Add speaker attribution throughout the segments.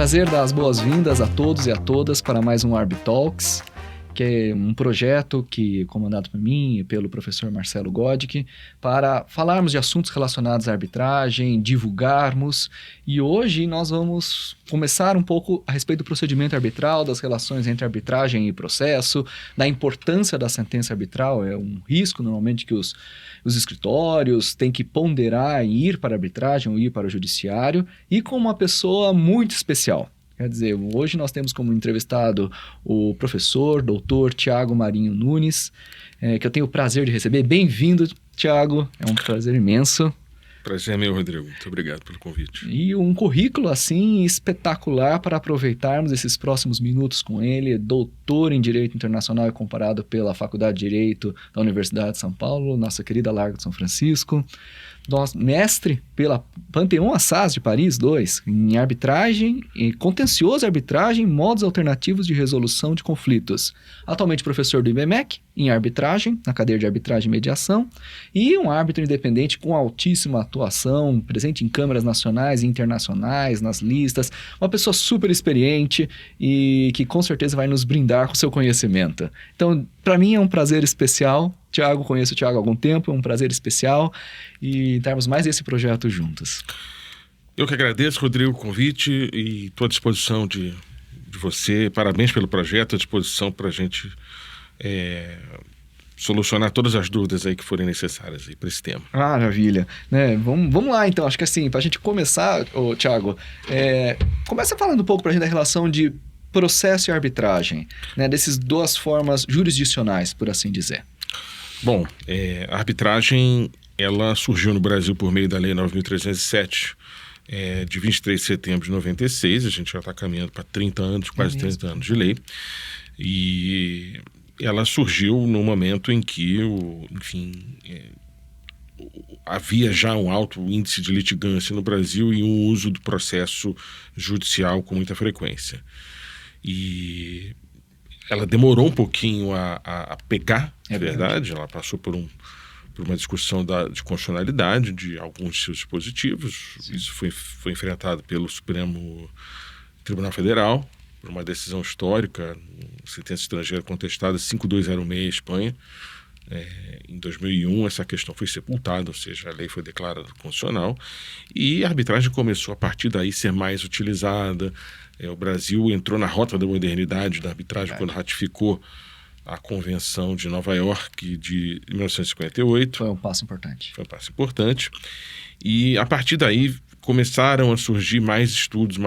Speaker 1: prazer dar as boas-vindas a todos e a todas para mais um ArbiTalks, que é um projeto comandado por mim e pelo professor Marcelo Godic, para falarmos de assuntos relacionados à arbitragem, divulgarmos, e hoje nós vamos começar um pouco a respeito do procedimento arbitral, das relações entre arbitragem e processo, da importância da sentença arbitral. É um risco normalmente que os escritórios têm que ponderar em ir para a arbitragem ou ir para o judiciário, e com uma pessoa muito especial. Quer dizer, hoje nós temos como entrevistado o professor, doutor Tiago Marinho Nunes, que eu tenho o prazer de receber. Bem-vindo, Tiago, é um prazer imenso.
Speaker 2: Prazer é meu, Rodrigo. Muito obrigado pelo convite.
Speaker 1: E um currículo, assim, espetacular para aproveitarmos esses próximos minutos com ele. Doutor em Direito Internacional e Comparado pela Faculdade de Direito da Universidade de São Paulo, nossa querida Largo de São Francisco. Mestre pela Panthéon Assas de Paris 2, em arbitragem, em contencioso arbitragem, modos alternativos de resolução de conflitos. Atualmente professor do IBMEC, em arbitragem, na cadeira de arbitragem e mediação, e um árbitro independente com altíssima atuação, presente em câmaras nacionais e internacionais, nas listas, uma pessoa super experiente e que com certeza vai nos brindar com seu conhecimento. Então, para mim é um prazer especial. Tiago, conheço o Tiago há algum tempo, é um prazer especial e termos mais esse projeto juntos.
Speaker 2: Eu que agradeço, Rodrigo, o convite e estou à disposição de você. Parabéns pelo projeto, à disposição para a gente solucionar todas as dúvidas aí que forem necessárias para esse tema.
Speaker 1: Maravilha. Vamos lá, então. Acho que assim, para a gente começar, Tiago, começa falando um pouco para a gente da relação de processo e arbitragem, dessas duas formas jurisdicionais, por assim dizer.
Speaker 2: Bom, a arbitragem, ela surgiu no Brasil por meio da Lei 9.307, de 23 de setembro de 96, a gente já está caminhando para 30 anos, quase 30 anos de lei, e ela surgiu no momento em que, havia já um alto índice de litigância no Brasil e um uso do processo judicial com muita frequência. E ela demorou um pouquinho a pegar, é verdade. Ela passou por uma discussão de constitucionalidade de alguns de seus dispositivos. Sim. Isso foi enfrentado pelo Supremo Tribunal Federal, por uma decisão histórica, sentença estrangeira contestada 5206, Espanha. Em 2001, essa questão foi sepultada, ou seja, a lei foi declarada constitucional, e a arbitragem começou a partir daí ser mais utilizada. O Brasil entrou na rota da modernidade da arbitragem quando ratificou a Convenção de Nova York de 1958.
Speaker 1: Foi um passo importante.
Speaker 2: Foi um passo importante. E a partir daí começaram a surgir mais estudos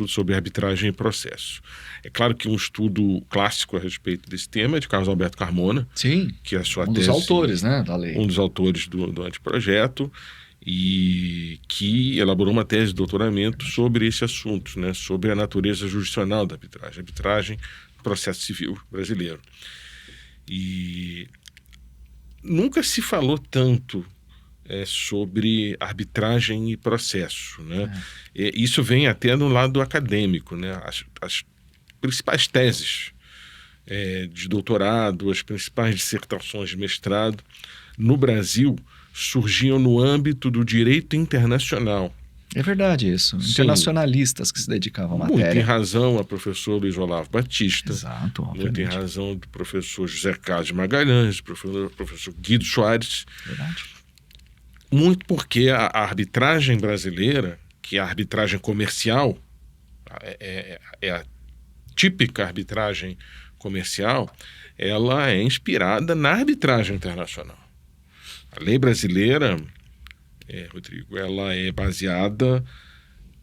Speaker 2: sobre arbitragem e processo. É claro que um estudo clássico a respeito desse tema é de Carlos Alberto Carmona.
Speaker 1: Sim,
Speaker 2: que é a sua
Speaker 1: um
Speaker 2: tese,
Speaker 1: dos autores, da lei.
Speaker 2: Um dos autores do anteprojeto, e que elaborou uma tese de doutoramento sobre esse assunto, sobre a natureza jurisdicional da arbitragem no processo civil brasileiro. E nunca se falou tanto sobre arbitragem e processo, Isso vem até no lado acadêmico, As principais teses de doutorado, as principais dissertações de mestrado no Brasil surgiam no âmbito do direito internacional.
Speaker 1: É verdade isso.
Speaker 2: Sim.
Speaker 1: Internacionalistas que se dedicavam à matéria.
Speaker 2: Muito em razão a professor Luiz Olavo Batista.
Speaker 1: Exato,
Speaker 2: muito em razão do professor José Carlos de Magalhães, do professor Guido Soares.
Speaker 1: Verdade.
Speaker 2: Muito porque a arbitragem brasileira, que é a arbitragem comercial, é a típica arbitragem comercial, ela é inspirada na arbitragem internacional. A lei brasileira, Rodrigo, ela é baseada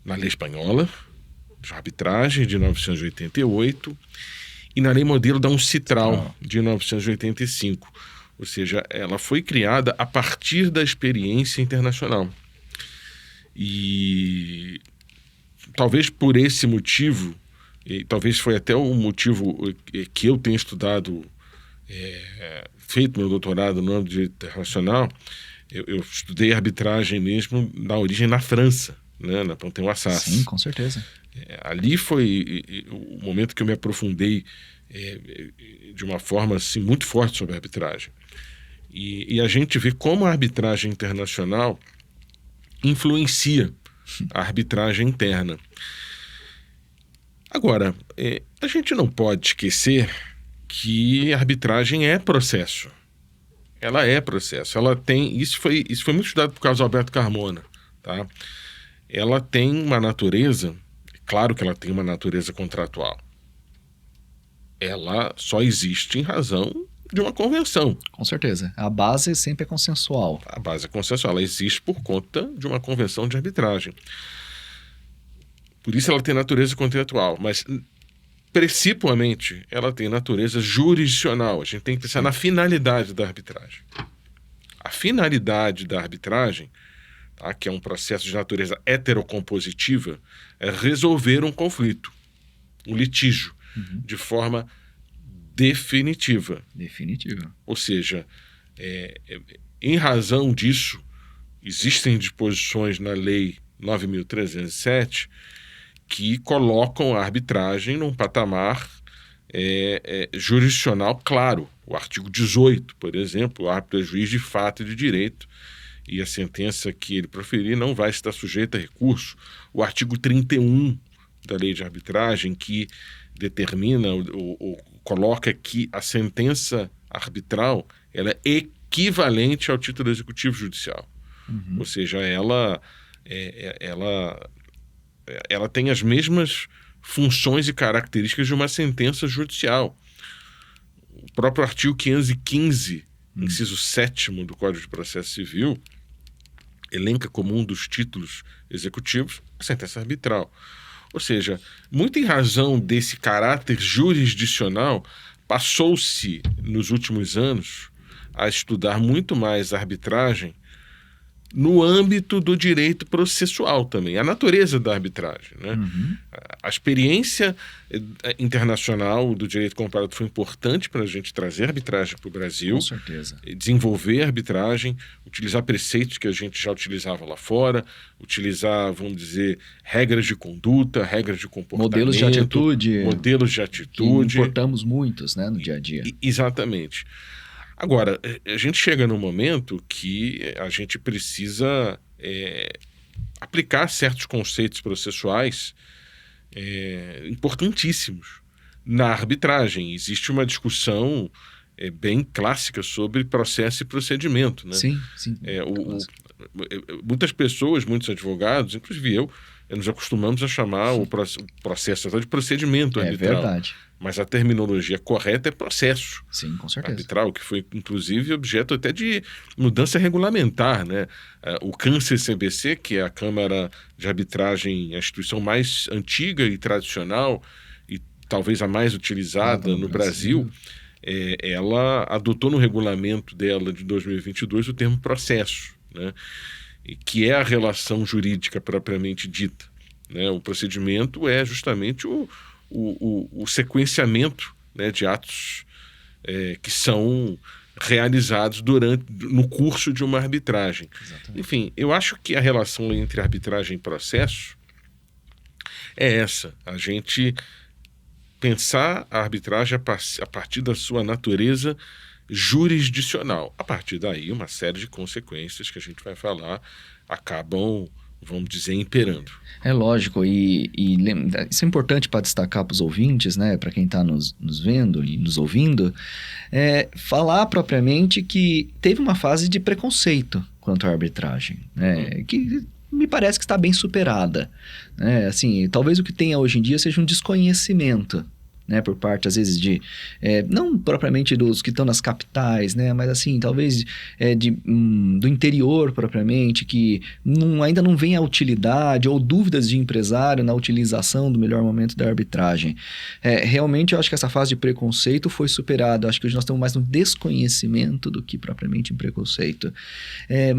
Speaker 2: na lei espanhola, de arbitragem, de 1988, e na lei modelo da UNCITRAL, de 1985. Ou seja, ela foi criada a partir da experiência internacional. E talvez por esse motivo, e talvez foi até o motivo que eu tenho estudado, feito meu doutorado no âmbito de direito internacional, eu estudei arbitragem mesmo na origem na França, na Panthéon Assas.
Speaker 1: Sim, com certeza.
Speaker 2: Ali foi o momento que eu me aprofundei de uma forma assim, muito forte sobre a arbitragem. E a gente vê como a arbitragem internacional influencia a arbitragem interna. Agora, a gente não pode esquecer que a arbitragem é processo. Ela é processo. Ela tem... Isso foi muito estudado por causa do Alberto Carmona, tá? Ela tem uma natureza... Claro que ela tem uma natureza contratual. Ela só existe em razão de uma convenção.
Speaker 1: Com certeza. A base sempre é consensual.
Speaker 2: A base é consensual. Ela existe por conta de uma convenção de arbitragem. Por isso ela tem natureza contratual. Mas, principalmente, ela tem natureza jurisdicional. A gente tem que pensar na finalidade da arbitragem. A finalidade da arbitragem, tá, que é um processo de natureza heterocompositiva, é resolver um conflito, um litígio, de forma definitiva.
Speaker 1: Definitiva.
Speaker 2: Ou seja, em razão disso, existem disposições na Lei 9.307 que colocam a arbitragem num patamar jurisdicional claro. O artigo 18, por exemplo, o árbitro é juiz de fato e de direito, e a sentença que ele proferir não vai estar sujeita a recurso. O artigo 31 da Lei de Arbitragem, que determina, coloca que a sentença arbitral ela é equivalente ao título executivo judicial. Ou seja, ela tem as mesmas funções e características de uma sentença judicial. O próprio artigo 515, inciso 7º do Código de Processo Civil, elenca como um dos títulos executivos a sentença arbitral. Ou seja, muito em razão desse caráter jurisdicional, passou-se, nos últimos anos, a estudar muito mais a arbitragem no âmbito do direito processual também, a natureza da arbitragem, né? A experiência internacional do direito comparado foi importante para a gente trazer arbitragem para o Brasil.
Speaker 1: Com certeza.
Speaker 2: Desenvolver a arbitragem, utilizar preceitos que a gente já utilizava lá fora, utilizar, vamos dizer, regras de conduta, regras de comportamento.
Speaker 1: Modelos de atitude.
Speaker 2: Modelos de atitude.
Speaker 1: Que importamos muitos, né, no dia a dia.
Speaker 2: Exatamente. Agora, a gente chega num momento que a gente precisa aplicar certos conceitos processuais importantíssimos na arbitragem. Existe uma discussão bem clássica sobre processo e procedimento, né?
Speaker 1: Sim.
Speaker 2: Muitas pessoas, muitos advogados, inclusive eu, nos acostumamos a chamar o processo de procedimento arbitral.
Speaker 1: É verdade.
Speaker 2: Mas a terminologia correta é processo.
Speaker 1: Sim, com certeza.
Speaker 2: Arbitral, que foi, inclusive, objeto até de mudança regulamentar, né? O CAN-CCBC, que é a Câmara de Arbitragem, a instituição mais antiga e tradicional, e talvez a mais utilizada no Brasil, ela adotou no regulamento dela de 2022 o termo processo, né? Que é a relação jurídica propriamente dita, né? O procedimento é justamente o sequenciamento, né, de atos que são realizados no curso de uma arbitragem.
Speaker 1: Exatamente.
Speaker 2: Enfim, eu acho que a relação entre arbitragem e processo é essa. A gente pensar a arbitragem a partir da sua natureza jurisdicional. A partir daí, uma série de consequências que a gente vai falar acabam, vamos dizer, imperando.
Speaker 1: É lógico, isso é importante para destacar para os ouvintes, né, para quem está nos vendo e nos ouvindo, falar propriamente que teve uma fase de preconceito quanto à arbitragem, né, que me parece que está bem superada, né, assim, talvez o que tenha hoje em dia seja um desconhecimento, né, por parte, às vezes, não propriamente dos que estão nas capitais, né, mas assim, talvez do interior propriamente, que ainda não vem a utilidade ou dúvidas de empresário na utilização do melhor momento da arbitragem. Realmente, eu acho que essa fase de preconceito foi superada. Acho que hoje nós estamos mais no desconhecimento do que propriamente em preconceito.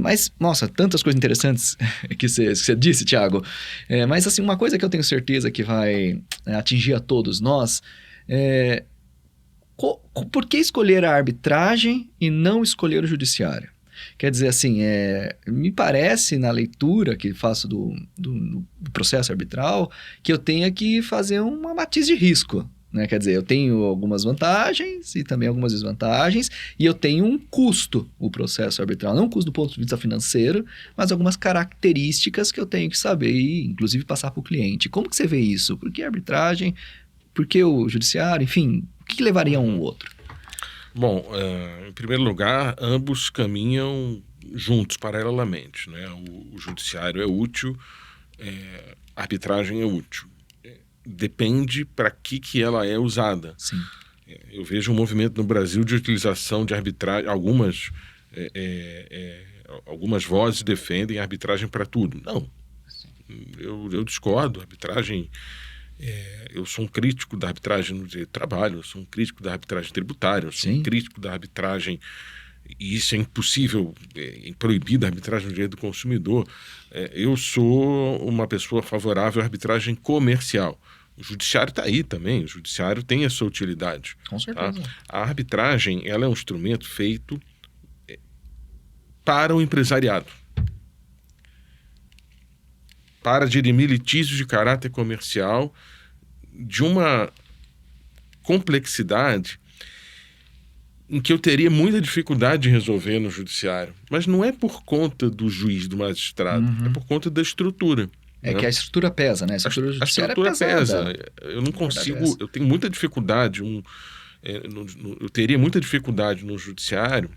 Speaker 1: Mas, nossa, tantas coisas interessantes que você disse, Thiago. Mas, assim, uma coisa que eu tenho certeza que vai atingir a todos nós por que escolher a arbitragem e não escolher o judiciário? Quer dizer, assim, me parece, na leitura que faço do processo arbitral, que eu tenha que fazer uma matiz de risco, né? Quer dizer, eu tenho algumas vantagens e também algumas desvantagens, e eu tenho um custo, o processo arbitral. Não um custo do ponto de vista financeiro, mas algumas características que eu tenho que saber e, inclusive, passar para o cliente. Como que você vê isso? Por que a arbitragem? Por que o judiciário? Enfim, o que levaria um ao outro?
Speaker 2: Bom, em primeiro lugar, ambos caminham juntos, paralelamente, né? O judiciário é útil, a arbitragem é útil. Depende para que ela é usada.
Speaker 1: Sim.
Speaker 2: Eu vejo um movimento no Brasil de utilização de arbitragem. Algumas vozes defendem a arbitragem para tudo. Não, eu discordo. A arbitragem, eu sou um crítico da arbitragem no direito do trabalho, eu sou um crítico da arbitragem tributária, eu sou um crítico da arbitragem, e isso é impossível, proibir da arbitragem no direito do consumidor. Eu sou uma pessoa favorável à arbitragem comercial. O judiciário está aí também, o judiciário tem a sua utilidade.
Speaker 1: Com certeza.
Speaker 2: Tá? A arbitragem, ela é um instrumento feito para o empresariado, para dirimir litígios de caráter comercial de uma complexidade em que eu teria muita dificuldade de resolver no judiciário. Mas não é por conta do juiz, do magistrado, é por conta da estrutura.
Speaker 1: É, né? Que a estrutura pesa, né? A estrutura judiciária
Speaker 2: é pesada.
Speaker 1: Pesa.
Speaker 2: Eu não consigo... Eu tenho muita dificuldade... eu teria muita dificuldade no judiciário,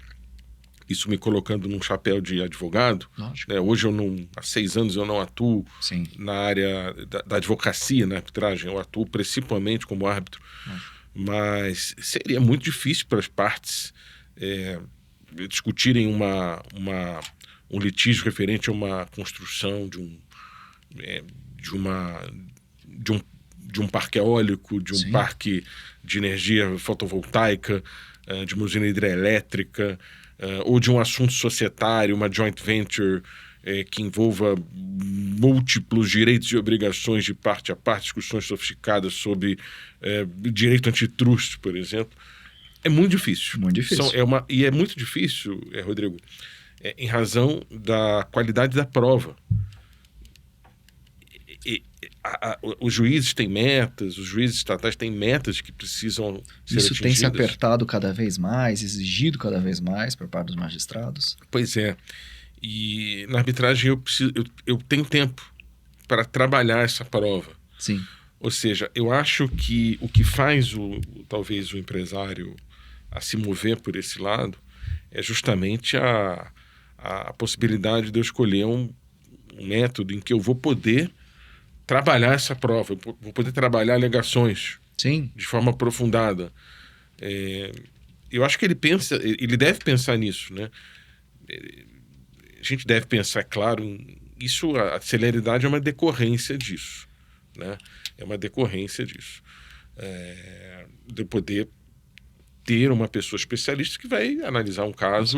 Speaker 2: isso me colocando num chapéu de advogado. Né? Hoje, há 6 anos, eu não atuo na área da advocacia, na arbitragem. Eu atuo principalmente como árbitro. Mas seria muito difícil para as partes discutirem um litígio referente a uma construção de um parque eólico, de um parque de energia fotovoltaica, de uma usina hidrelétrica, ou de um assunto societário, uma joint venture que envolva múltiplos direitos e obrigações de parte a parte, discussões sofisticadas sobre direito antitrust, por exemplo. É muito difícil.
Speaker 1: Muito difícil.
Speaker 2: E é muito difícil, Rodrigo, em razão da qualidade da prova. Os juízes têm metas, os juízes estatais têm metas que precisam ser
Speaker 1: Isso
Speaker 2: atingidas.
Speaker 1: Tem se apertado cada vez mais, exigido cada vez mais por parte dos magistrados?
Speaker 2: Pois é. E na arbitragem eu tenho tempo para trabalhar essa prova.
Speaker 1: Sim.
Speaker 2: Ou seja, eu acho que o que faz talvez o empresário a se mover por esse lado é justamente a possibilidade de eu escolher um método em que eu vou poder trabalhar essa prova, eu vou poder trabalhar alegações de forma aprofundada. Eu acho que ele deve pensar nisso, né? A gente deve pensar, claro, a celeridade é uma decorrência disso, né? É uma decorrência disso. De poder ter uma pessoa especialista que vai analisar um caso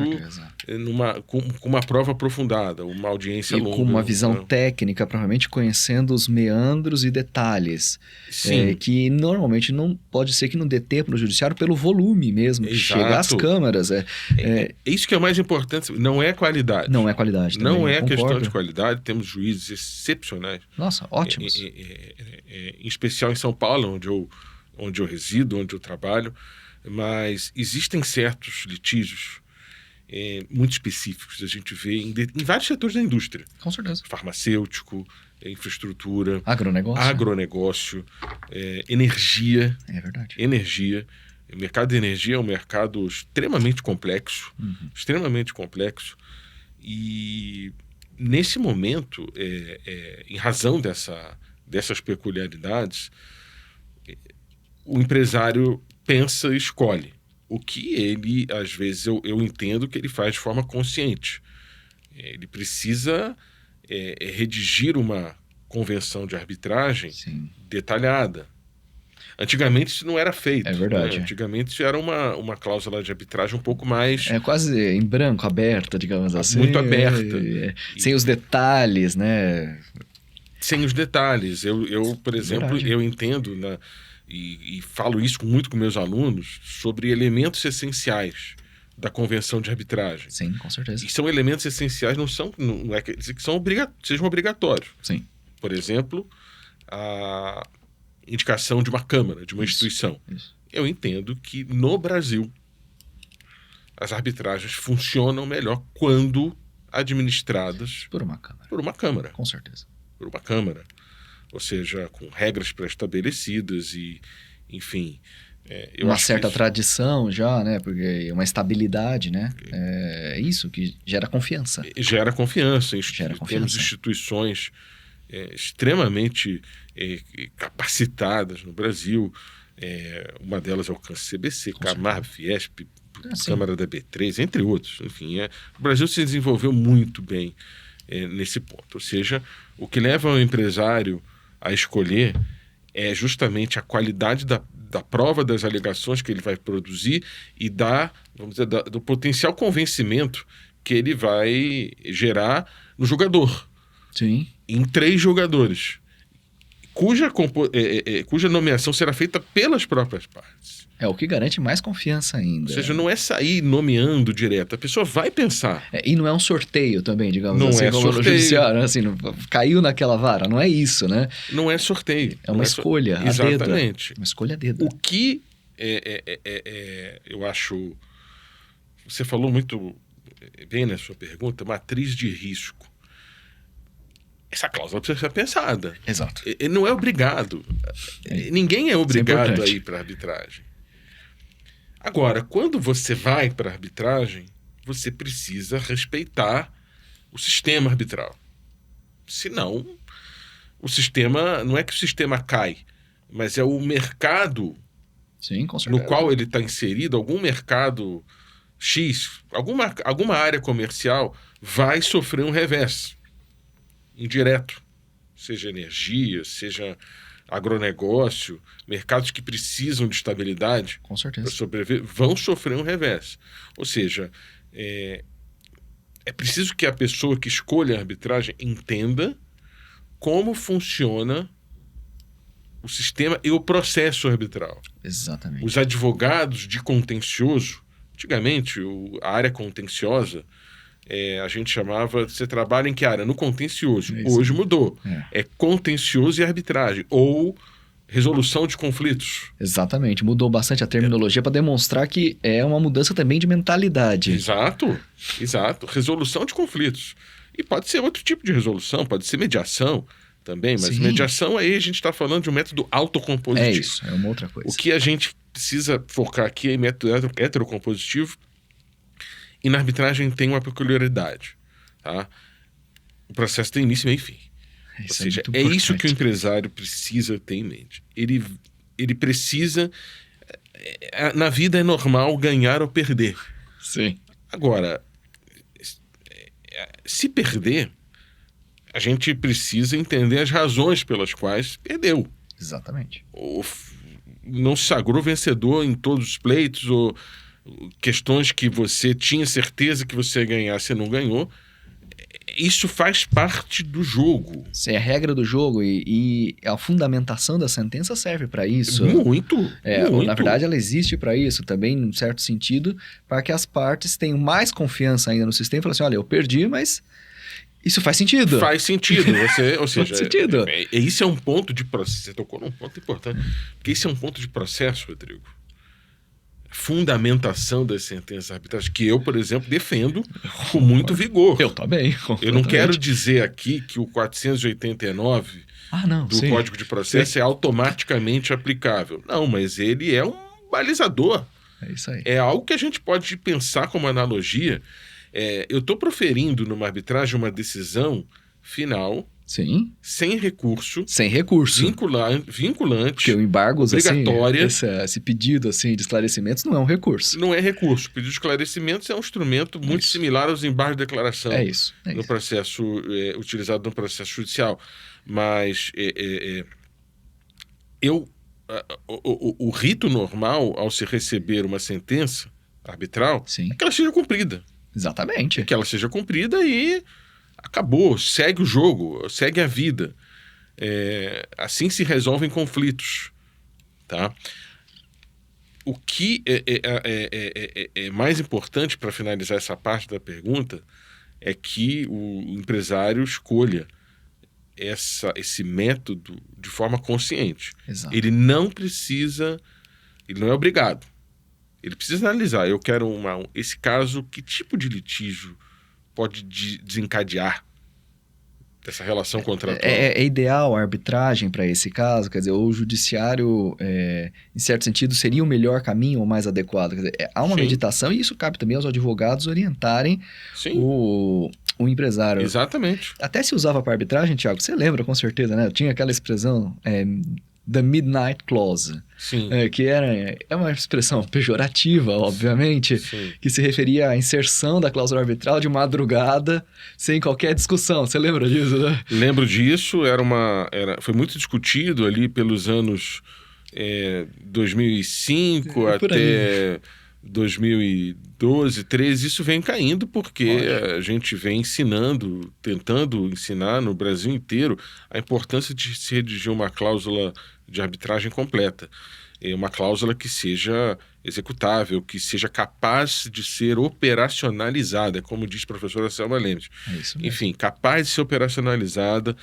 Speaker 2: com uma prova aprofundada, uma audiência longa.
Speaker 1: Com uma visão técnica, provavelmente conhecendo os meandros e detalhes. Que normalmente não pode ser que não dê tempo no judiciário pelo volume mesmo, chegar às câmaras.
Speaker 2: Isso que é o mais importante, não é qualidade.
Speaker 1: Não é qualidade também,
Speaker 2: não é questão de qualidade, temos juízes excepcionais.
Speaker 1: Nossa, ótimos.
Speaker 2: Em especial em São Paulo, onde eu resido, onde eu trabalho. Mas existem certos litígios muito específicos, a gente vê em vários setores da indústria.
Speaker 1: Com certeza.
Speaker 2: Farmacêutico, infraestrutura,
Speaker 1: agronegócio,
Speaker 2: energia.
Speaker 1: É verdade.
Speaker 2: Energia. O mercado de energia é um mercado extremamente complexo, extremamente complexo. E nesse momento, em razão dessas peculiaridades, o empresário pensa e escolhe. O que ele, às vezes, eu entendo que ele faz de forma consciente. Ele precisa redigir uma convenção de arbitragem detalhada. Antigamente isso não era feito.
Speaker 1: É verdade.
Speaker 2: Né? Antigamente isso era uma cláusula de arbitragem um pouco mais...
Speaker 1: quase em branco, aberta, digamos assim.
Speaker 2: Muito aberta.
Speaker 1: Sem os detalhes, né?
Speaker 2: Sem os detalhes. Eu por exemplo, eu entendo... E falo isso muito com meus alunos sobre elementos essenciais da convenção de arbitragem.
Speaker 1: Sim, com certeza.
Speaker 2: E são elementos essenciais, não é que sejam obrigatórios.
Speaker 1: Sim.
Speaker 2: Por exemplo, indicação de uma Câmara, de uma
Speaker 1: Isso,
Speaker 2: instituição.
Speaker 1: isso.
Speaker 2: Eu entendo que no Brasil as arbitragens funcionam melhor quando administradas
Speaker 1: Por uma Câmara.
Speaker 2: por uma Câmara.
Speaker 1: Com certeza.
Speaker 2: Por uma Câmara. Ou seja, com regras pré-estabelecidas e, enfim... eu
Speaker 1: uma
Speaker 2: acho que
Speaker 1: certa
Speaker 2: isso
Speaker 1: tradição já, né? Porque uma estabilidade, né? É isso que gera confiança.
Speaker 2: gera confiança.
Speaker 1: Gera
Speaker 2: Temos
Speaker 1: confiança.
Speaker 2: instituições extremamente capacitadas no Brasil. Uma delas é o CBC,
Speaker 1: Com
Speaker 2: Camar, Fiesp,
Speaker 1: Sim.
Speaker 2: Câmara da B3, entre outros. Enfim, o Brasil se desenvolveu muito bem nesse ponto. Ou seja, o que leva o empresário a escolher é justamente a qualidade da prova das alegações que ele vai produzir e vamos dizer, do potencial convencimento que ele vai gerar no jogador.
Speaker 1: Sim.
Speaker 2: Em 3 jogadores, cuja nomeação será feita pelas próprias partes.
Speaker 1: É o que garante mais confiança ainda.
Speaker 2: Ou seja, não é sair nomeando direto. A pessoa vai pensar.
Speaker 1: E não é um sorteio também, digamos
Speaker 2: Não
Speaker 1: assim,
Speaker 2: é
Speaker 1: como no
Speaker 2: sorteio.
Speaker 1: judiciário, né? Assim, caiu naquela vara, não é isso, né?
Speaker 2: Não é sorteio.
Speaker 1: É uma escolha, a
Speaker 2: Exatamente.
Speaker 1: dedo. Uma escolha a dedo.
Speaker 2: O que eu acho... Você falou muito bem na sua pergunta, matriz de risco. Essa cláusula precisa ser pensada.
Speaker 1: Exato.
Speaker 2: Ele não é obrigado. Ninguém é obrigado a
Speaker 1: importante.
Speaker 2: ir para a arbitragem. Agora, quando você vai para a arbitragem, você precisa respeitar o sistema arbitral. Senão, o sistema... Não é que o sistema cai, mas é o mercado
Speaker 1: Sim, com certeza.
Speaker 2: no qual ele está inserido, algum mercado X, alguma área comercial vai sofrer um revés indireto. Seja energia, seja agronegócio, mercados que precisam de estabilidade
Speaker 1: Com certeza.
Speaker 2: para sobreviver, vão sofrer um revés. Ou seja, é preciso que a pessoa que escolha a arbitragem entenda como funciona o sistema e o processo arbitral.
Speaker 1: Exatamente.
Speaker 2: Os advogados de contencioso, antigamente a área contenciosa, a gente chamava, você trabalha em que área? No contencioso. Hoje mudou. É contencioso e arbitragem, ou resolução de conflitos.
Speaker 1: Exatamente, mudou bastante a terminologia para demonstrar que é uma mudança também de mentalidade.
Speaker 2: Exato. Resolução de conflitos. E pode ser outro tipo de resolução, pode ser mediação também, mas
Speaker 1: Sim.
Speaker 2: mediação aí a gente está falando de um método autocompositivo.
Speaker 1: É isso, é uma outra coisa.
Speaker 2: O que a gente precisa focar aqui é método heterocompositivo, e na arbitragem tem uma peculiaridade. Tá? O processo tem início, meio e fim. Ou seja, é isso que o empresário precisa ter em mente. Ele precisa... Na vida é normal ganhar ou perder.
Speaker 1: Sim.
Speaker 2: Agora, se perder, a gente precisa entender as razões pelas quais perdeu.
Speaker 1: Exatamente.
Speaker 2: Ou não se sagrou vencedor em todos os pleitos, ou questões que você tinha certeza que você ia ganhar, você não ganhou. Isso faz parte do jogo.
Speaker 1: Isso é a regra do jogo e a fundamentação da sentença serve para isso.
Speaker 2: Muito.
Speaker 1: Na verdade, ela existe para isso também, num certo sentido, para que as partes tenham mais confiança ainda no sistema e falem assim, olha, eu perdi, mas isso faz sentido.
Speaker 2: Faz sentido. Ou seja,
Speaker 1: faz sentido.
Speaker 2: Isso é um ponto de processo. Você tocou num ponto importante. Porque isso é um ponto de processo, Rodrigo. Fundamentação das sentenças arbitrais, que eu, por exemplo, defendo com muito vigor.
Speaker 1: Eu também.
Speaker 2: Eu não quero dizer aqui que o 489 do Código de Processo é automaticamente aplicável. Não, mas ele é um balizador.
Speaker 1: É isso aí.
Speaker 2: É algo que a gente pode pensar como analogia. Eu estou proferindo numa arbitragem uma decisão final...
Speaker 1: Sim.
Speaker 2: Sem recurso.
Speaker 1: Sem recurso.
Speaker 2: Vinculante.
Speaker 1: Porque o embargo,
Speaker 2: obrigatória.
Speaker 1: Esse pedido assim, de esclarecimentos não é um recurso.
Speaker 2: Não é recurso. O pedido de esclarecimentos é um instrumento muito similar aos embargos de declaração. No processo, utilizado no processo judicial. Mas o rito normal, ao se receber uma sentença arbitral, é que ela seja cumprida.
Speaker 1: Exatamente.
Speaker 2: É que ela seja cumprida e... acabou, segue o jogo, segue a vida. Assim se resolvem conflitos. Tá? O que é mais importante para finalizar essa parte da pergunta é que o empresário escolha esse método de forma consciente.
Speaker 1: Exato.
Speaker 2: Ele não é obrigado. Ele precisa analisar. Eu quero esse caso, que tipo de litígio pode desencadear dessa relação contratual?
Speaker 1: É ideal a arbitragem para esse caso? Quer dizer, o judiciário, em certo sentido, seria o melhor caminho ou mais adequado? Quer dizer, há uma
Speaker 2: Sim.
Speaker 1: meditação e isso cabe também aos advogados orientarem
Speaker 2: Sim,
Speaker 1: o empresário.
Speaker 2: exatamente.
Speaker 1: Até se usava para arbitragem, Thiago, você lembra com certeza, né? Tinha aquela expressão, the midnight clause,
Speaker 2: Sim,
Speaker 1: que é uma expressão pejorativa, obviamente,
Speaker 2: sim.
Speaker 1: que se referia à inserção da cláusula arbitral de madrugada, sem qualquer discussão. Você lembra disso, né?
Speaker 2: Lembro disso, foi muito discutido ali pelos anos 2005
Speaker 1: Por
Speaker 2: até 2012, 2013. Isso vem caindo porque
Speaker 1: Lógico.
Speaker 2: a gente vem tentando ensinar no Brasil inteiro a importância de se redigir uma cláusula de arbitragem completa. Uma cláusula que seja executável, que seja capaz de ser operacionalizada, como diz a professora Selma Lemes.
Speaker 1: É isso mesmo.
Speaker 2: Enfim, capaz de ser operacionalizada.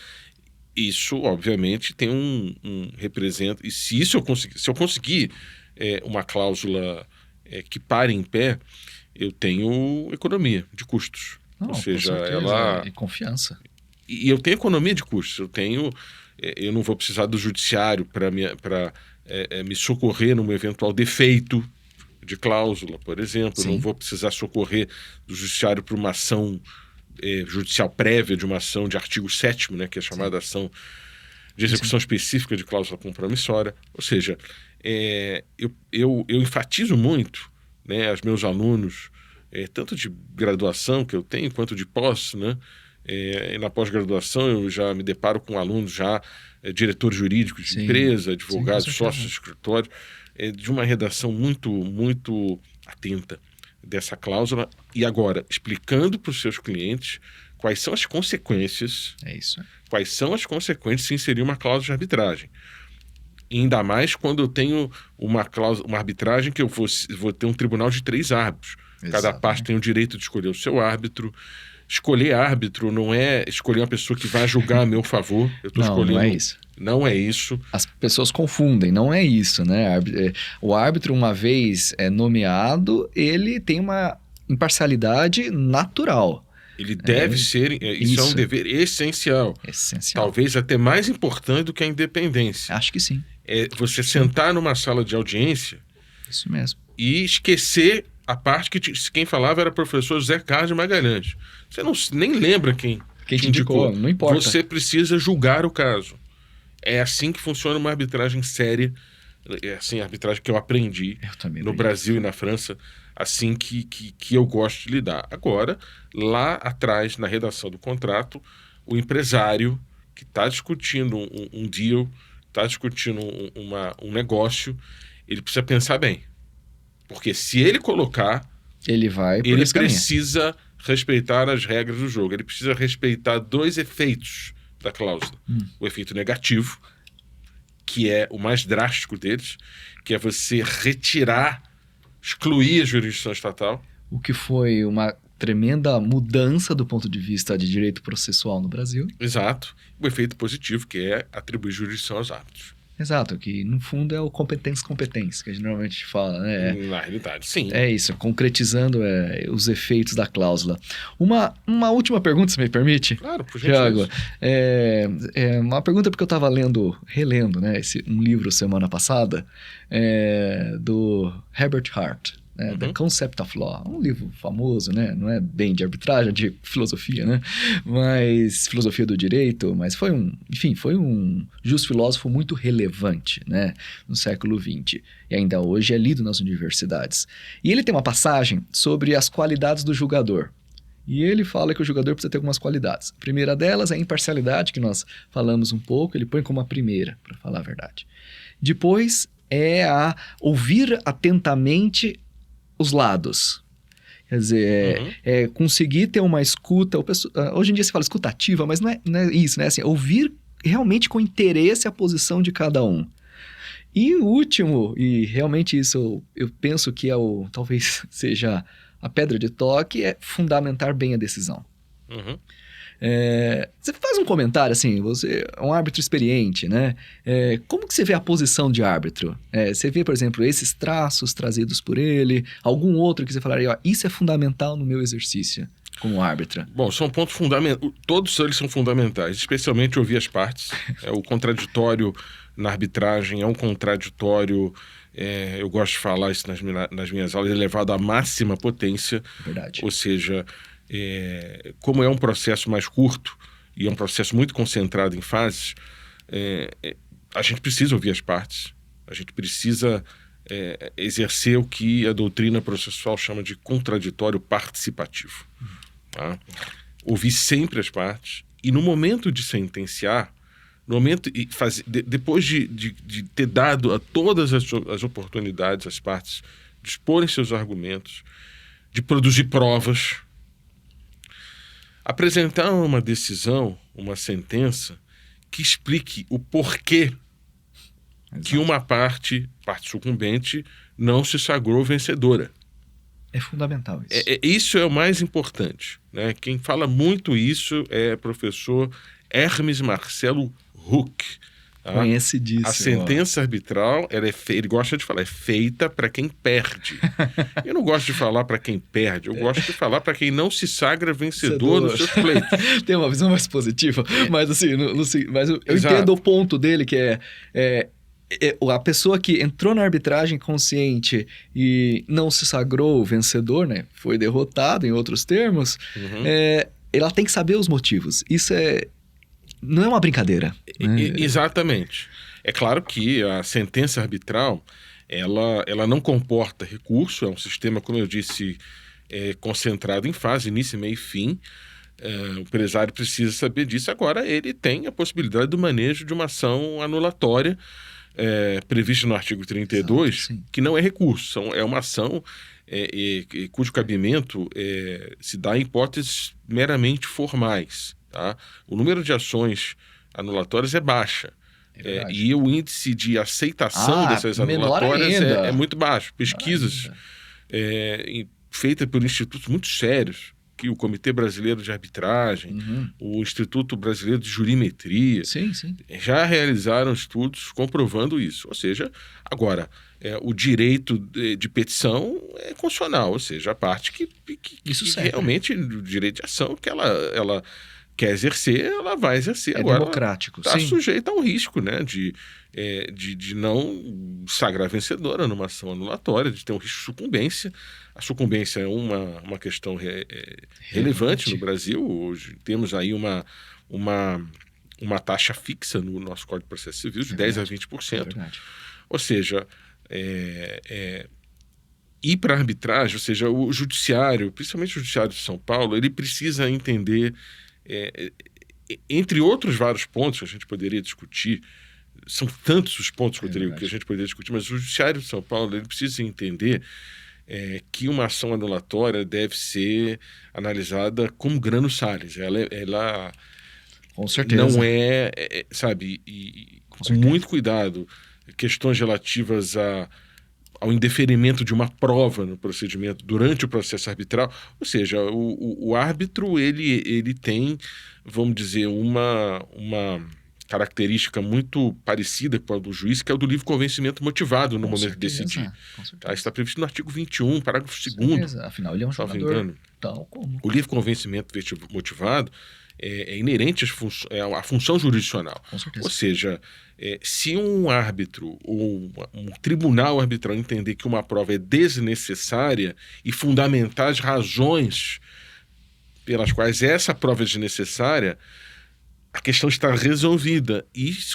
Speaker 2: Isso, obviamente, tem representa. E se eu conseguir uma cláusula que pare em pé, eu tenho economia de custos.
Speaker 1: Não,
Speaker 2: Ou seja,
Speaker 1: com certeza.
Speaker 2: ela.
Speaker 1: E confiança.
Speaker 2: E eu tenho economia de custos. Eu não vou precisar do judiciário para me socorrer num eventual defeito de cláusula, por exemplo.
Speaker 1: Sim.
Speaker 2: Eu não vou precisar socorrer do judiciário para uma ação judicial prévia de uma ação de artigo 7º, né, que é chamada ação de execução específica de cláusula compromissória. Ou seja, eu enfatizo muito, né, aos meus alunos, tanto de graduação que eu tenho, quanto de pós, né? E na pós-graduação eu já me deparo com alunos diretores jurídicos de empresa, advogados, sócios de escritório, de uma redação muito, muito atenta dessa cláusula, e agora explicando para os seus clientes quais são as consequências, quais são as consequências de se inserir uma cláusula de arbitragem. E ainda mais quando eu tenho uma arbitragem que eu vou ter um tribunal de 3 árbitros. Cada parte tem o direito de escolher o seu árbitro. Escolher árbitro não é escolher uma pessoa que vai julgar a meu favor. Eu estou escolhendo.
Speaker 1: Não é isso.
Speaker 2: Não é isso.
Speaker 1: As pessoas confundem, não é isso, né? O árbitro, uma vez nomeado, ele tem uma imparcialidade natural.
Speaker 2: Ele deve ser. Isso é um dever essencial.
Speaker 1: Essencial.
Speaker 2: Talvez até mais importante do que a independência.
Speaker 1: Acho que sim.
Speaker 2: É você sentar numa sala de audiência.
Speaker 1: Isso mesmo.
Speaker 2: E esquecer a parte que quem falava era o professor José Carlos de Magalhães. Você nem lembra quem
Speaker 1: te indicou. Não importa.
Speaker 2: Você precisa julgar o caso. É assim que funciona uma arbitragem séria. É assim a arbitragem que eu aprendi no Brasil e na França. Assim que eu gosto de lidar. Agora, lá atrás, na redação do contrato, o empresário que está discutindo um deal, está discutindo um negócio, ele precisa pensar bem. Porque se ele colocar, ele precisa respeitar as regras do jogo. Ele precisa respeitar 2 efeitos da cláusula. O efeito negativo, que é o mais drástico deles, que é você excluir a jurisdição estatal.
Speaker 1: O que foi uma tremenda mudança do ponto de vista de direito processual no Brasil.
Speaker 2: Exato. O efeito positivo, que é atribuir jurisdição aos árbitros.
Speaker 1: Exato, que no fundo é o competens, que a gente normalmente fala, né?
Speaker 2: Na realidade, sim.
Speaker 1: É isso, concretizando os efeitos da cláusula. Uma última pergunta, se me permite?
Speaker 2: Claro, por gentileza.
Speaker 1: Thiago, uma pergunta porque eu estava relendo, né, um livro semana passada, do Herbert Hart, né, The Concept of Law, um livro famoso, né, não é bem de arbitragem, de filosofia, né, mas filosofia do direito, mas foi um justo-filósofo muito relevante, né, no século XX, e ainda hoje é lido nas universidades. E ele tem uma passagem sobre as qualidades do julgador. E ele fala que o julgador precisa ter algumas qualidades. A primeira delas é a imparcialidade, que nós falamos um pouco, ele põe como a primeira, para falar a verdade. Depois é a ouvir atentamente os lados. Quer dizer, conseguir ter uma escuta. Hoje em dia se fala escuta ativa, mas não é isso, né? Assim, ouvir realmente com interesse a posição de cada um. E o último, e realmente isso eu penso que talvez seja a pedra de toque, é fundamentar bem a decisão. Você faz um comentário, assim, você é um árbitro experiente, né? Como que você vê a posição de árbitro? Você vê, por exemplo, esses traços trazidos por ele, algum outro que você falaria, ó, isso é fundamental no meu exercício como árbitra?
Speaker 2: Bom, são pontos fundamentais. Todos eles são fundamentais, especialmente ouvir as partes. O contraditório na arbitragem é um contraditório, eu gosto de falar isso nas minhas aulas, elevado à máxima potência.
Speaker 1: Verdade.
Speaker 2: Ou seja, como é um processo mais curto e é um processo muito concentrado em fases, a gente precisa ouvir as partes, a gente precisa exercer o que a doutrina processual chama de contraditório participativo. Tá? Ouvir sempre as partes e no momento de sentenciar, depois de ter dado a todas as oportunidades às partes de exporem seus argumentos, de produzir provas, apresentar uma decisão, uma sentença que explique o porquê que uma parte sucumbente, não se sagrou vencedora.
Speaker 1: É fundamental isso.
Speaker 2: Isso é o mais importante, né? Quem fala muito isso é o professor Hermes Marcelo Huck. Tá?
Speaker 1: Conhecidíssimo.
Speaker 2: A sentença arbitral, ele gosta de falar, é feita para quem perde. Eu não gosto de falar para quem perde, eu gosto de falar para quem não se sagra vencedor nos seus pleitos.
Speaker 1: Tem uma visão mais positiva, mas assim, mas eu entendo o ponto dele, que a pessoa que entrou na arbitragem consciente e não se sagrou vencedor, né? Foi derrotado, em outros termos, ela tem que saber os motivos. Isso não é uma brincadeira. Né?
Speaker 2: Exatamente. É claro que a sentença arbitral, ela não comporta recurso, é um sistema, como eu disse, concentrado em fase, início, meio e fim. O empresário precisa saber disso. Agora, ele tem a possibilidade do manejo de uma ação anulatória, prevista no artigo 32, exato, que não é recurso, é uma ação cujo cabimento se dá em hipóteses meramente formais. Tá? O número de ações anulatórias é baixa. E o índice de aceitação dessas anulatórias é muito baixo. Pesquisas feitas por institutos muito sérios, que o Comitê Brasileiro de Arbitragem, o Instituto Brasileiro de Jurimetria, já realizaram estudos comprovando isso. Ou seja, agora, o direito de petição é constitucional, ou seja, a parte que realmente, o direito de ação que ela quer exercer, ela vai exercer. Agora,
Speaker 1: democrático,
Speaker 2: está sujeita a um risco, né, de não sagrar vencedora numa ação anulatória, de ter um risco de sucumbência. A sucumbência é uma questão relevante no Brasil. Hoje temos aí uma taxa fixa no nosso Código de Processo Civil de 10% a 20%. Ou seja, ir para a arbitragem, ou seja, o judiciário, principalmente o judiciário de São Paulo, ele precisa entender, entre outros vários pontos que a gente poderia discutir, são tantos os pontos, Rodrigo, que a gente poderia discutir, mas o judiciário de São Paulo ele precisa entender que uma ação anulatória deve ser analisada como grano salis. Ela
Speaker 1: com certeza.
Speaker 2: Não sabe, com muito cuidado, questões relativas ao indeferimento de uma prova no procedimento durante o processo arbitral. Ou seja, o árbitro ele tem, vamos dizer, uma característica muito parecida com a do juiz, que é o do livre convencimento motivado no momento de decidir. Está previsto no artigo 21, parágrafo 2º.
Speaker 1: Afinal, ele é um jogador tal como.
Speaker 2: O livre convencimento motivado é inerente à função jurisdicional. Ou seja, se um árbitro ou um tribunal arbitral entender que uma prova é desnecessária e fundamentar as razões pelas quais essa prova é desnecessária, a questão está resolvida e isso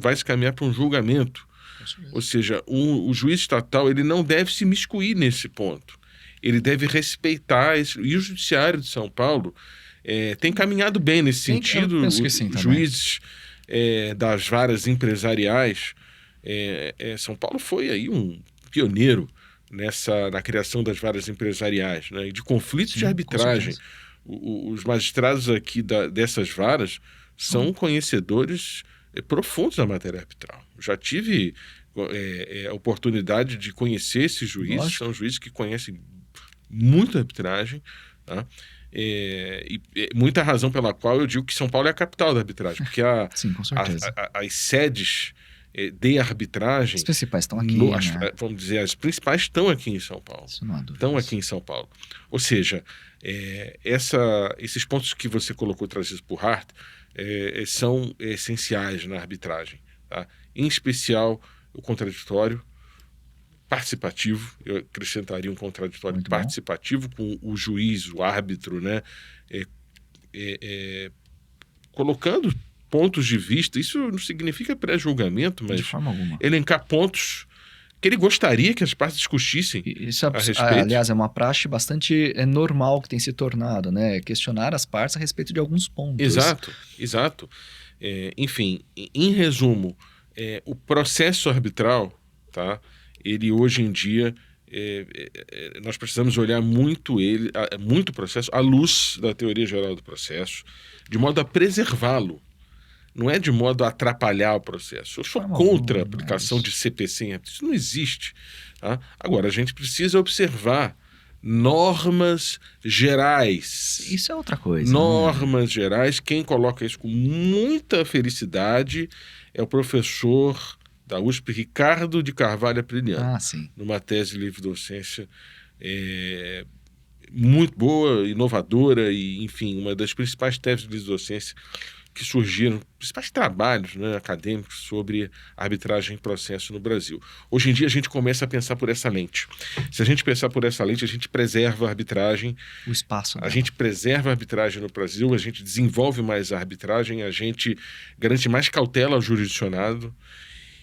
Speaker 2: vai se caminhar para um julgamento. Ou seja, o juiz estatal ele não deve se miscuir nesse ponto. Ele deve respeitar isso. E o Judiciário de São Paulo tem caminhado bem nesse sentido. Os juízes das varas empresariais, São Paulo foi aí um pioneiro na criação das varas empresariais, né, de conflitos de arbitragem. Os magistrados aqui dessas varas são conhecedores profundos da matéria arbitral. Já tive a oportunidade de conhecer esses juízes. São juízes que conhecem muito a arbitragem, tá? muita razão pela qual eu digo que São Paulo é a capital da arbitragem, porque
Speaker 1: Sim, com certeza.
Speaker 2: as sedes de arbitragem...
Speaker 1: As principais estão aqui, né?
Speaker 2: Vamos dizer, as principais estão aqui em São Paulo.
Speaker 1: Isso não há dúvida.
Speaker 2: Estão aqui em São Paulo. Ou seja, esses pontos que você colocou trazidos por Hart são essenciais na arbitragem. Tá? Em especial, o contraditório participativo, eu acrescentaria um contraditório
Speaker 1: Muito bom.
Speaker 2: participativo com o juiz, o árbitro, né? Colocando pontos de vista. Isso não significa pré-julgamento, mas
Speaker 1: De forma alguma.
Speaker 2: elencar pontos que ele gostaria que as partes discutissem
Speaker 1: Isso,
Speaker 2: a respeito.
Speaker 1: aliás, é uma praxe bastante normal que tem se tornado, né? Questionar as partes a respeito de alguns pontos.
Speaker 2: Exato. Enfim, em resumo, o processo arbitral, tá? Ele hoje em dia, nós precisamos olhar muito o processo à luz da teoria geral do processo, de modo a preservá-lo. Não é de modo a atrapalhar o processo. Eu sou contra a aplicação de CPC em arbitrário. Isso não existe. Tá? Agora, a gente precisa observar normas gerais.
Speaker 1: Isso é outra coisa.
Speaker 2: Normas gerais. Quem coloca isso com muita felicidade é o professor da USP, Ricardo de Carvalho Apriliano.
Speaker 1: Sim.
Speaker 2: Numa tese de livre-docência muito boa, inovadora e, enfim, uma das principais teses de livre-docência que surgiram, principais trabalhos, né, acadêmicos sobre arbitragem em processo no Brasil. Hoje em dia a gente começa a pensar por essa lente. Se a gente pensar por essa lente, a gente preserva a arbitragem.
Speaker 1: O espaço.
Speaker 2: A gente preserva a arbitragem no Brasil, a gente desenvolve mais a arbitragem, a gente garante mais cautela ao jurisdicionado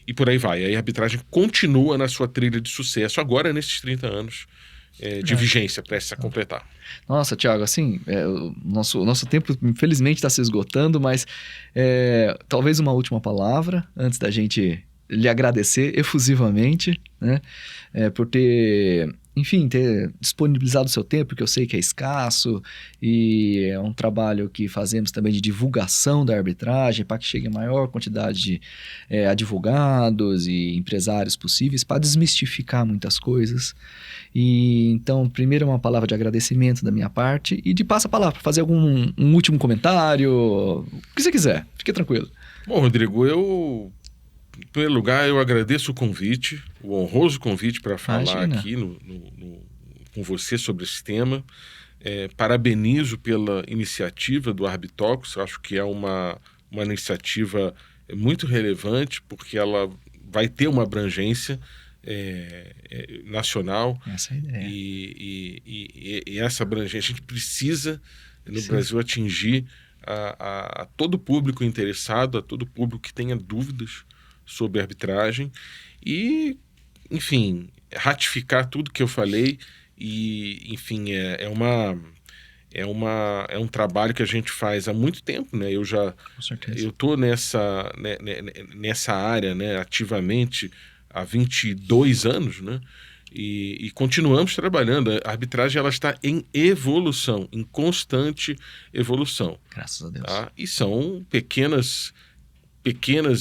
Speaker 2: e por aí vai. Aí a arbitragem continua na sua trilha de sucesso agora nesses 30 anos de vigência, prestes a completar.
Speaker 1: Nossa, Thiago, assim, o nosso tempo infelizmente está se esgotando, mas talvez uma última palavra antes da gente lhe agradecer efusivamente, né, por ter, enfim, ter disponibilizado o seu tempo, que eu sei que é escasso, e é um trabalho que fazemos também de divulgação da arbitragem, para que chegue a maior quantidade de advogados e empresários possíveis, para desmistificar muitas coisas. E então, primeiro uma palavra de agradecimento da minha parte, e de passa a palavra, fazer um último comentário, o que você quiser, fique tranquilo.
Speaker 2: Bom, Rodrigo, em primeiro lugar, eu agradeço o convite, o honroso convite para falar aqui com você sobre esse tema. Parabenizo pela iniciativa do Arbitalks. Acho que é uma iniciativa muito relevante, porque ela vai ter uma abrangência nacional.
Speaker 1: Essa é a ideia.
Speaker 2: E essa abrangência, a gente precisa, no Brasil, atingir a todo público interessado, a todo público que tenha dúvidas sobre arbitragem e, enfim, ratificar tudo que eu falei e, enfim, é um trabalho que a gente faz há muito tempo, né? Eu estou nessa área, né, ativamente há 22 anos, né? E continuamos trabalhando. A arbitragem ela está em evolução, em constante evolução.
Speaker 1: Graças a Deus.
Speaker 2: Tá? E são pequenas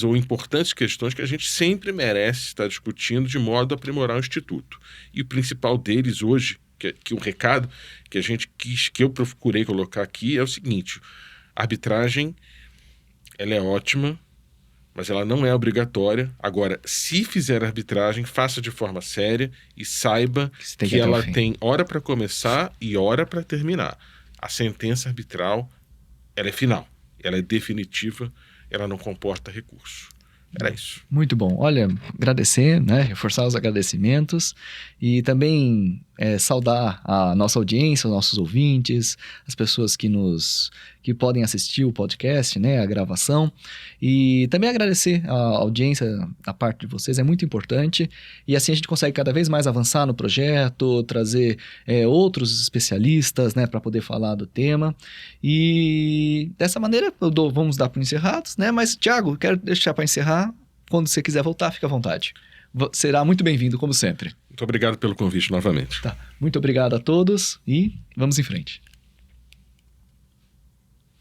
Speaker 2: ou importantes questões que a gente sempre merece estar discutindo de modo a aprimorar o Instituto. E o principal deles hoje, que o recado que eu procurei colocar aqui é o seguinte: a arbitragem ela é ótima, mas ela não é obrigatória. Agora, se fizer arbitragem, faça de forma séria e saiba que ela tem hora para começar e hora para terminar. A sentença arbitral ela é final, ela é definitiva, ela não comporta recurso. Era isso.
Speaker 1: Muito bom. Olha, agradecer, né? Reforçar os agradecimentos e também saudar a nossa audiência, os nossos ouvintes, as pessoas que podem assistir o podcast, né? A gravação. E também agradecer a audiência da parte de vocês, é muito importante. E assim a gente consegue cada vez mais avançar no projeto, trazer outros especialistas, né? Para poder falar do tema. E dessa maneira, vamos dar por encerrados, né? Mas, Thiago, quero deixar para encerrar. Quando você quiser voltar, fica à vontade. Será muito bem-vindo, como sempre.
Speaker 2: Muito obrigado pelo convite novamente.
Speaker 1: Tá. Muito obrigado a todos e vamos em frente.